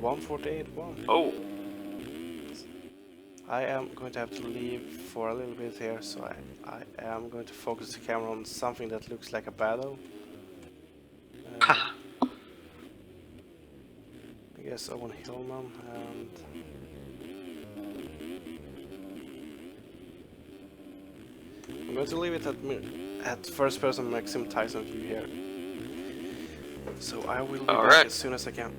1:48.1. Oh. I am going to have to leave for a little bit here, so I am going to focus the camera on something that looks like a battle. I guess Owen Hillman and I'm going to leave it at first person Maxim Tyson view here. So I will be back as soon as I can.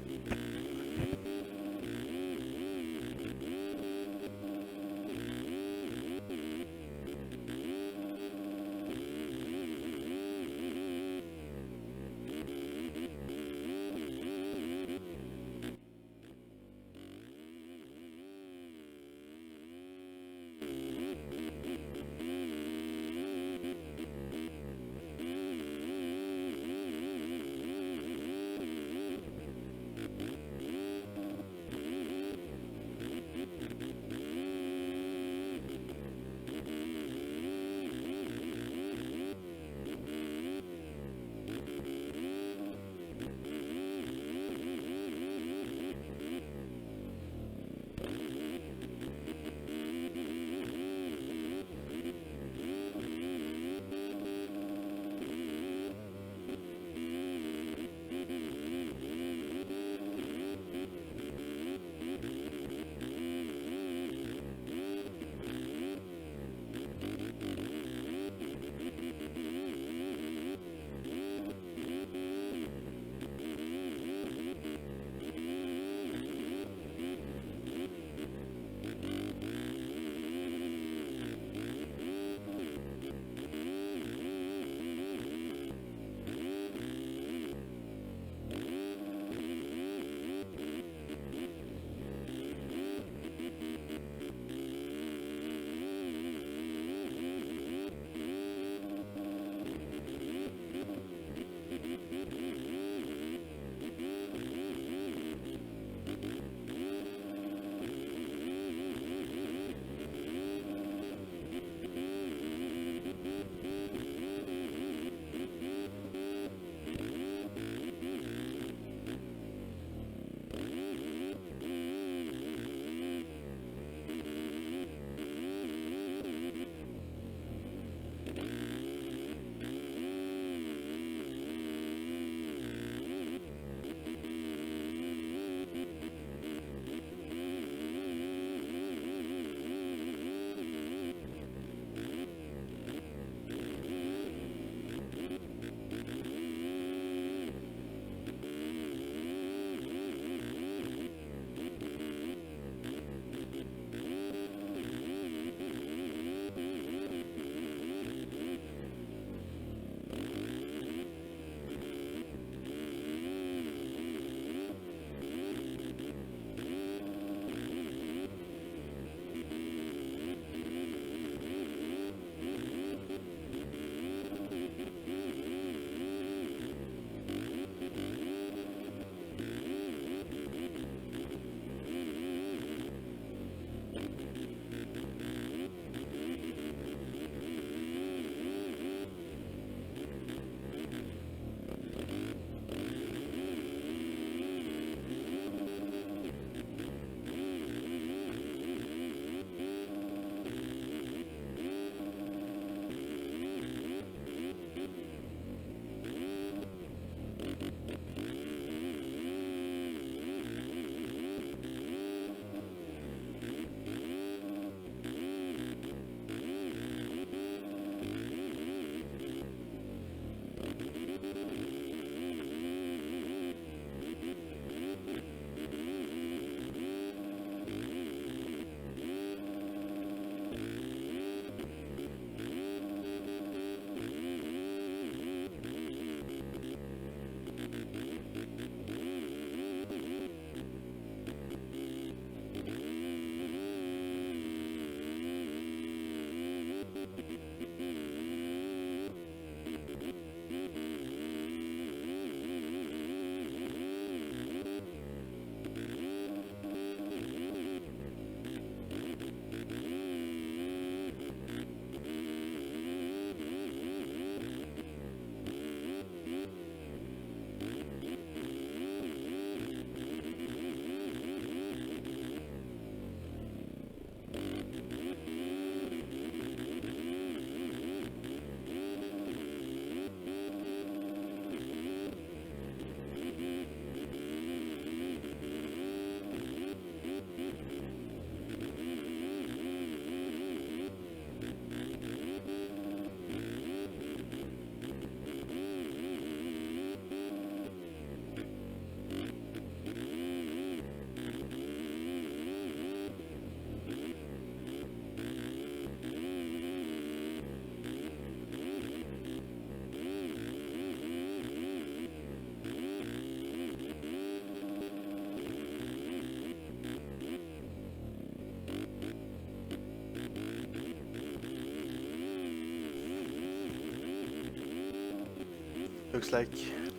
Looks like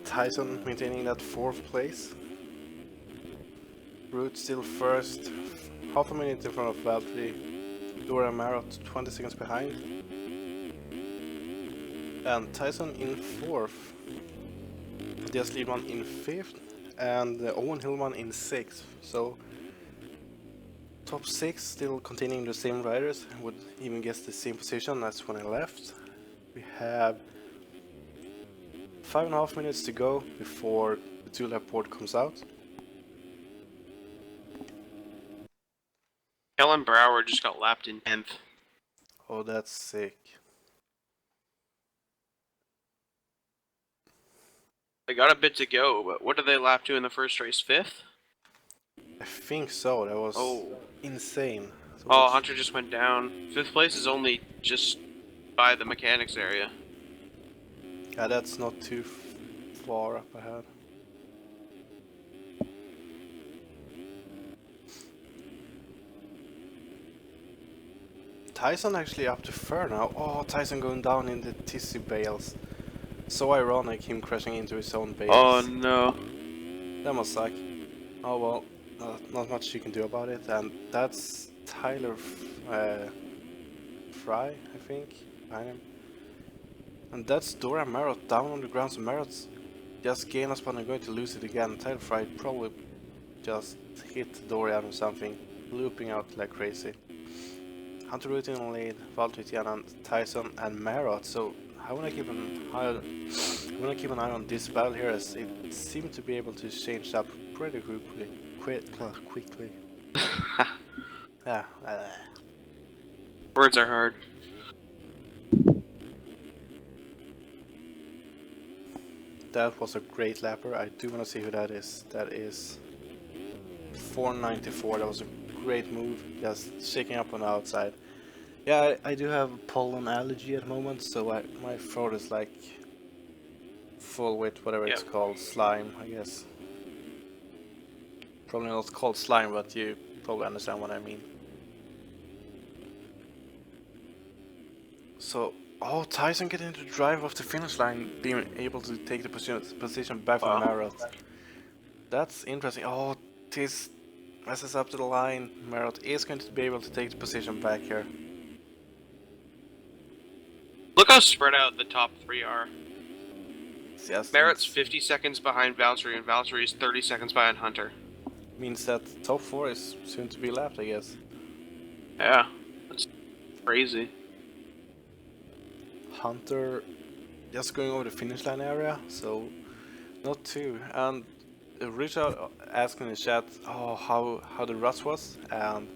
Tyson maintaining that 4th place. Root still first, half a minute in front of Valtteri. Dora Marot 20 seconds behind. And Tyson in 4th. Mattias Lidman in 5th. And Owen Hillman in 6th. So top 6 still containing the same riders. Would even guess the same position as when I left. We have 5.5 minutes to go before the 2-lap board comes out. Kellen Brower just got lapped in 10th. Oh, that's sick. They got a bit to go, but what did they lap to in the first race? 5th? I think so. That was insane. So Oh, Hunter just went down. 5th place is only just by the mechanics area. Yeah, that's not too far up ahead. Tyson actually up to 3rd now. Oh, Tyson going down in the tissue bales. So ironic, him crashing into his own bales. Oh no. That must suck. Oh well, not much you can do about it. And that's Tyler Fry, I think, behind him. And that's Dora Marot down on the ground, so Marot's just gained a spot and going to lose it again. Tyler Fry probably just hit Dorian or something, looping out like crazy. Hunter Root in the lead, Valkenswaard and Tyson and Marot. So I wanna keep an eye on this battle here, as it seemed to be able to change up pretty quickly. Yeah. Words are hard. That was a great lapper. I do want to see who that is. That is 494. That was a great move. Just shaking up on the outside. Yeah, I do have pollen allergy at the moment, so my throat is like full with whatever it's called, slime, I guess. Probably not called slime, but you probably understand what I mean. So, oh, Tyson getting to drive off the finish line, being able to take the position back from Marot. That's interesting. Oh, this messes up to the line. Marot is going to be able to take the position back here. Look how spread out the top 3 are. Yes, Merritt's 50 seconds behind Valtteri, and Valtteri is 30 seconds behind Hunter. Means that top 4 is soon to be lapped, I guess. Yeah, that's crazy. Hunter just going over the finish line area, so not too. And Richard asked in the chat, oh, how the ruts was, and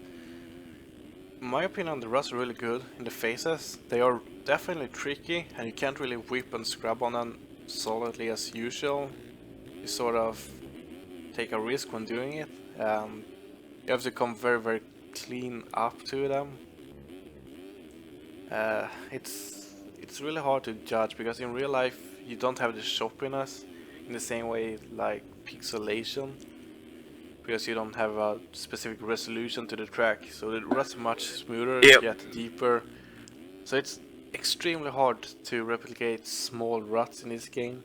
in my opinion, the ruts are really good in the faces. They are definitely tricky, and you can't really whip and scrub on them solidly as usual. You sort of take a risk when doing it. You have to come very, very clean up to them. It's really hard to judge, because in real life you don't have the choppiness in the same way like pixelation, because you don't have a specific resolution to the track, so the ruts are much smoother, yet deeper. So it's extremely hard to replicate small ruts in this game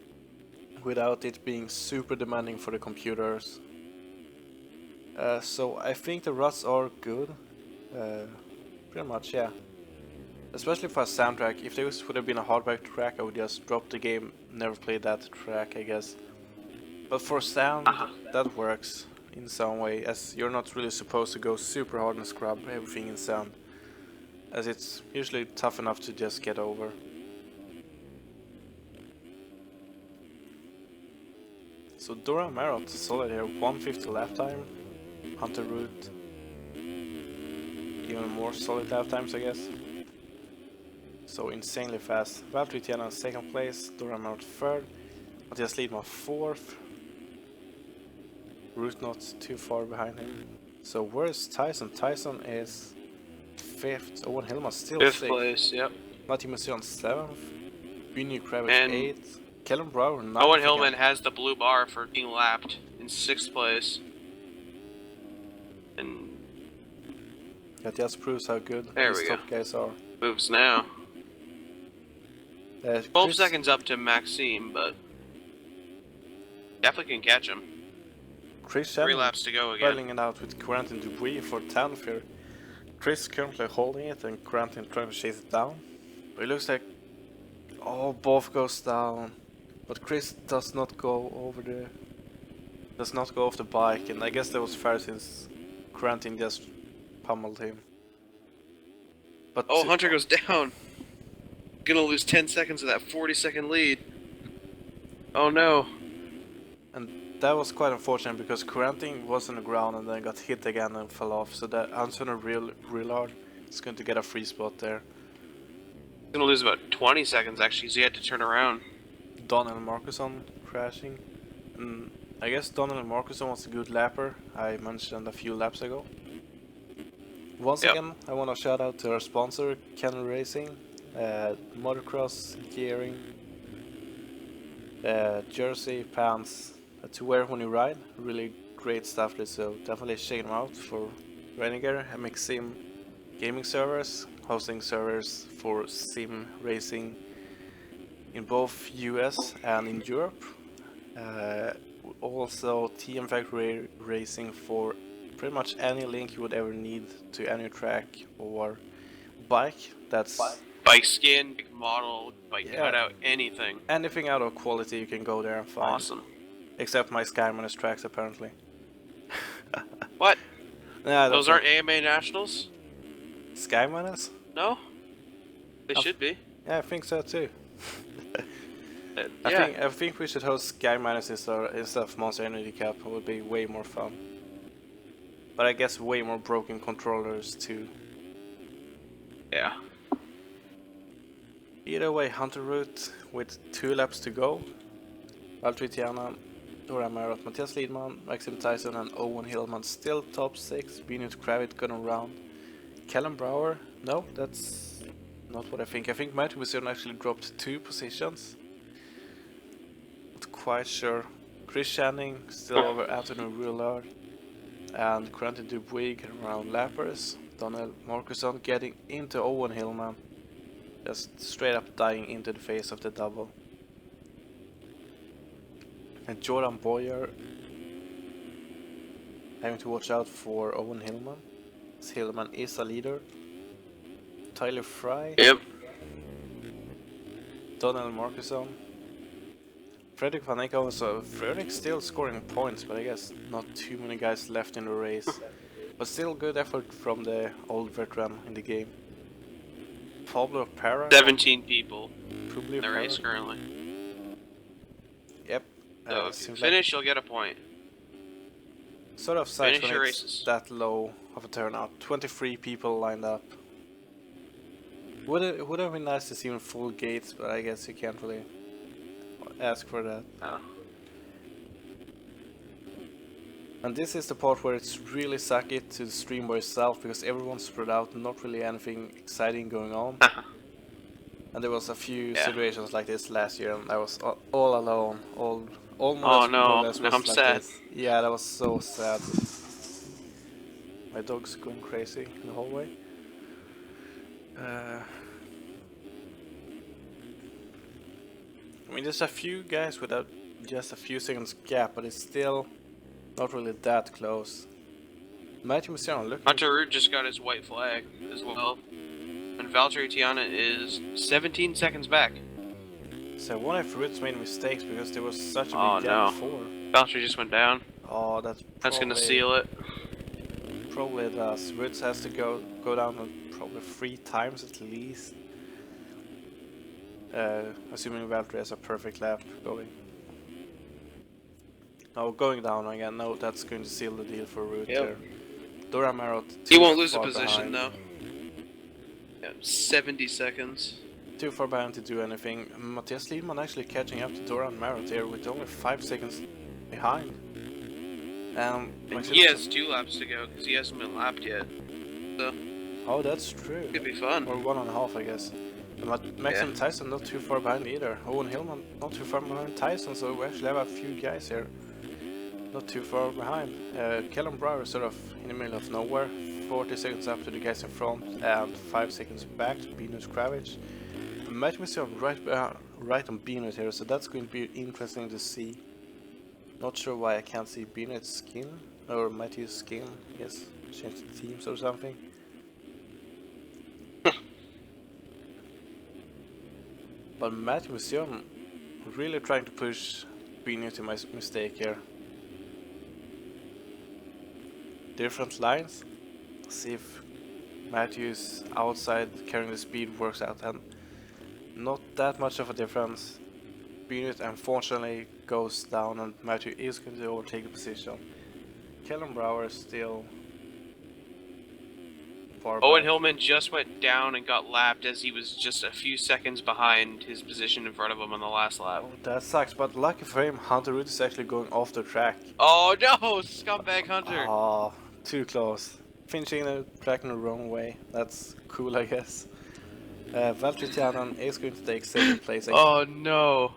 without it being super demanding for the computers. So I think the ruts are good, pretty much, yeah. Especially for a sand track. If this would have been a hardback track, I would just drop the game, never play that track, I guess. But for sand, that works in some way, as you're not really supposed to go super hard and scrub everything in sand, as it's usually tough enough to just get over. So Dora Marot solid here, 150 lap time. Hunter Root, even more solid lap times, I guess. So insanely fast. Valtteri in 2nd place, Dora Marot 3rd, Mattias Lidman 4th. Root not too far behind him. So where's Tyson? Tyson is 5th. Owen Hillman still 5th 6th. place, yep. Matthew Messiaen 7th. Vinny Kravitz And 8th. Kellen Brower 9th. Owen Hillman has the blue bar for being lapped in 6th place. And that just proves how good these top guys are. Moves now. 12 seconds up to Maxime, but Definitely can catch him. Chris 3 Shannon laps to go again. battling it out with Quentin Dubuis for 10th here. Chris currently holding it and Quentin trying to chase it down. But it looks like both goes down. But Chris does not go over does not go off the bike, and I guess that was fair since Quentin just pummeled him. But Oh, Hunter goes down. Gonna lose 10 seconds of that 40-second lead. Oh no. And that was quite unfortunate because Quentin was on the ground and then got hit again and fell off. So that Antonio Rillard is going to get a free spot there. He's gonna lose about 20 seconds actually, so he had to turn around. Donnell Marcusson crashing. And I guess Donnell Marcusson was a good lapper. I mentioned a few laps ago. Once again, I want to shout out to our sponsor, Canon Racing, motocross gearing, jersey, pants to wear when you ride. Really great stuff, so definitely check them out for riding gear. MXSGP gaming servers, hosting servers for sim racing in both US and in Europe. Also TM Factory Racing for pretty much any link you would ever need to any track or bike. That's bike skin, bike model, bike cutout, anything. Anything out of quality you can go there and find. Awesome. Except my Skyminus tracks apparently. What? Nah, those aren't AMA Nationals? Skyminus? No? They should be. Yeah, I think so too. Yeah. I think we should host Skyminus instead of Monster Energy Cup. It would be way more fun. But I guess way more broken controllers too. Yeah. Either way, Hunter route with 2 laps to go. Valtteri Tiana, Dora Marot, Matthias Lidman, Maxim Tyson and Owen Hillman still top 6. Benut Kravitz going around. Callum Brower, no, that's not what I think. I think Matthew Wilson actually dropped 2 positions. Not quite sure. Chris Channing still over Anthony Rillard. And Quentin Dubuis around lappers. Donnell Marcusson getting into Owen Hillman. Just straight up dying into the face of the double. And Jordan Boyer having to watch out for Owen Hillman. As Hillman is a leader. Tyler Fry. Yep. Donnell Marcusson. Fredrik van Eyck, so Fredrik still scoring points, but I guess not too many guys left in the race. But still good effort from the old veteran in the game. Pablo Parra. 17 people probably in the race currently. Yep. So if you finish, you'll get a point. Sort of sucks Finish when your it's races. that low of a turnout. 23 people lined up. Would have been nice to see in full gates, but I guess you can't really ask for that. No. And this is the part where it's really sucky to stream by yourself because everyone's spread out, not really anything exciting going on. And there was a few situations like this last year, and I was all alone. Oh no, now I'm sad. Yeah, that was so sad. My dog's going crazy in the hallway. I mean, there's a few guys without just a few seconds gap, but it's still not really that close. Matthew Musiano, look. Hunter Root just got his white flag as well. And Valtteri Tiana is 17 seconds back. So I wonder if Root's made mistakes because there was such a big gap before. Valtteri just went down. Oh, That's gonna seal it. Probably it does. Roots has to go down probably 3 times at least. Assuming Valtteri has a perfect lap going. Oh, going down again. No, that's going to seal the deal for Root there. Dora Marot. He won't lose a position though. Yeah, 70 seconds. Too far behind to do anything. Matthias Lidman actually catching up to Doran Marot here with only 5 seconds behind. And he has 2 laps to go because he hasn't been lapped yet. So, oh, that's true. Could be fun. Or 1.5, I guess. Maxim Tyson not too far behind either. Owen Hillman not too far behind Tyson, so we actually have a few guys here not too far behind. Callum Brower sort of in the middle of nowhere. 40 seconds up to the guys in front and 5 seconds back to Benut Kravitz. Matt Musiano right on Benut here, so that's going to be interesting to see. Not sure why I can't see Bennett's skin, or Matthew's skin. Yes, change the themes or something. But Matthew was young, really trying to push Bennett to my mistake here. Different lines. See if Matthew's outside carrying the speed works out, and not that much of a difference. Bennett unfortunately goes down, and Matthew is going to overtake the position. Kellen Brower is still far Owen back. Hillman just went down and got lapped as he was just a few seconds behind his position in front of him on the last lap. Oh, that sucks, but lucky for him, Hunter Root is actually going off the track. Oh no, scumbag Hunter! Oh, too close. Finishing the track in the wrong way. That's cool, I guess. Valkenswaard is going to take second place. Oh no.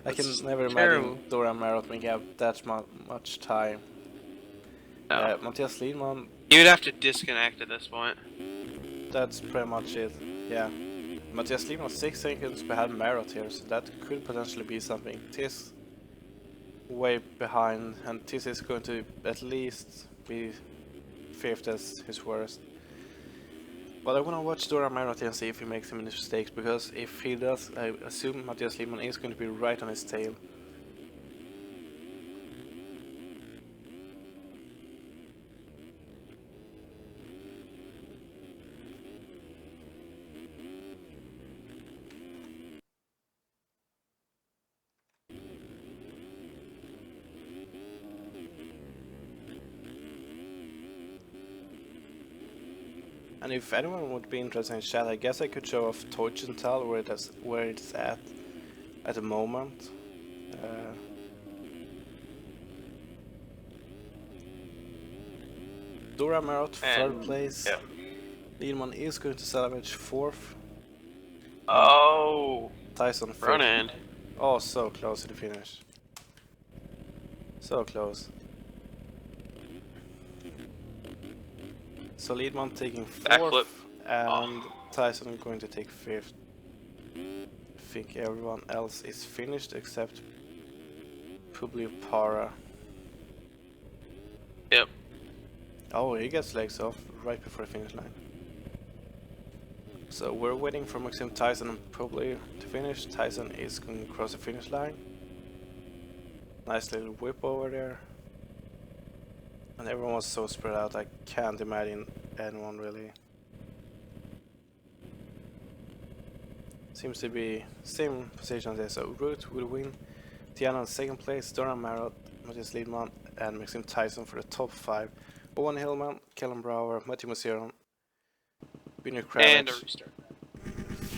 I can That's never terrible. imagine Dora Marot making up that much time. No. Matthias Liedman, He would have to disconnect at this point. that's pretty much it. Yeah. Matthias Liedman 6 seconds behind Marot here, so that could potentially be something. Tis way behind, and Tis is going to at least be 5th as his worst. But I want to watch Dora Marot and see if he makes any mistakes, because if he does, I assume Matthias Liedman is going to be right on his tail. And if anyone would be interested in chat, I guess I could show off Toichental where it's at the moment. Dora Marot 3rd place. Yeah. Liedman is going to salvage 4th. Oh, Tyson 5th. front end. Oh, so close to the finish. So close. So Liedman taking 4th, Backflip. and Tyson going to take 5th. I think everyone else is finished except probably Para. Yep. Oh, he gets legs off right before the finish line. So we're waiting for Maxim Tyson probably to finish. Tyson is going to cross the finish line. Nice little whip over there. And everyone was so spread out, I can't imagine anyone really. Seems to be same position there, so Root will win. Tiana in 2nd place, Dora Marot, Matthias Liedman, and Maxim Tyson for the top 5. Owen Hillman, Kellen Brower, Matthew Musiron, Binner And a Kravitz. restart.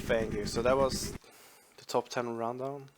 Thank you. So that was the top 10 rundown.